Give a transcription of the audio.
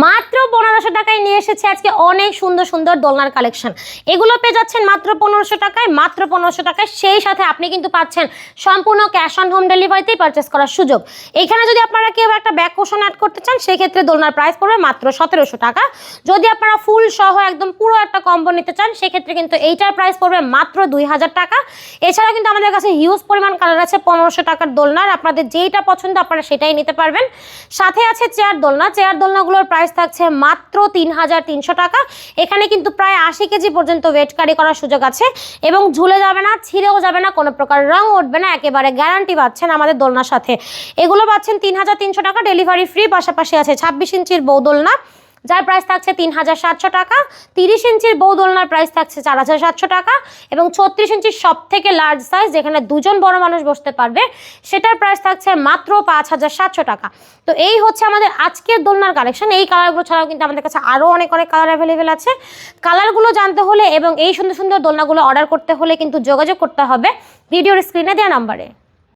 মাত্র 1500 টাকায় নিয়ে এসেছে আজকে অনেক সুন্দর সুন্দর দোলনার কালেকশন। এগুলো পেয়ে যাচ্ছেন মাত্র 1500 টাকায়, মাত্র 1500 টাকায়। সেই সাথে আপনি কিন্তু পাচ্ছেন সম্পূর্ণ ক্যাশ অন হোম ডেলিভারিতেই পারচেস করার সুযোগ। এখানে যদি আপনারা কেউ একটা ব্যাক পোর্শন অ্যাড করতে চান সেক্ষেত্রে দোলনার প্রাইস পড়বে মাত্র 1700 টাকা। যদি আপনারা ফুল সহ একদম পুরো একটা কম্বো নিতে চান সেক্ষেত্রে কিন্তু এইটার প্রাইস পড়বে মাত্র 2000 টাকা। এছাড়া কিন্তু আমাদের কাছে হিউজ পরিমাণ কালার আছে 1500 টাকার দোলনার, আপনাদের যেইটা পছন্দ আপনারা সেটাই নিতে পারবেন। সাথে আছে চেয়ার দোলনা, চেয়ার দোলনাগুলোর প্রাইস থাকছে মাত্র 3300 টাকা। এখানে কিন্তু প্রায় 80 কেজি পর্যন্ত ওয়েট ক্যারি করার সুযোগ আছে এবং ঝুলে যাবে না, ছিঁড়েও যাবে না, কোনো প্রকার রং উঠবে না, একেবারে গ্যারান্টি পাচ্ছেন আমাদের দোলনার সাথে। এগুলো পাচ্ছেন 3300 টাকা, ডেলিভারি ফ্রি। পাশাপাশি আছে 26 ইঞ্চির বউ দোলনা, যার প্রাইস থাকছে 3700 টাকা। 30 ইঞ্চির বউ দোলনার প্রাইস থাকছে 4700 টাকা এবং 36 ইঞ্চির সব থেকে লার্জ সাইজ যেখানে দুজন বড় মানুষ বসতে পারবে সেটার প্রাইস থাকছে মাত্র 5700 টাকা। তো এই হচ্ছে আমাদের আজকের দোলনার কালেকশন। এই কালারগুলো ছাড়াও কিন্তু আমাদের কাছে আরও অনেক কালার অ্যাভেলেবেল আছে। কালারগুলো জানতে হলে এবং এই সুন্দর সুন্দর দোলনাগুলো অর্ডার করতে হলে কিন্তু যোগাযোগ করতে হবে ভিডিওর স্ক্রিনে দেওয়া নাম্বারে।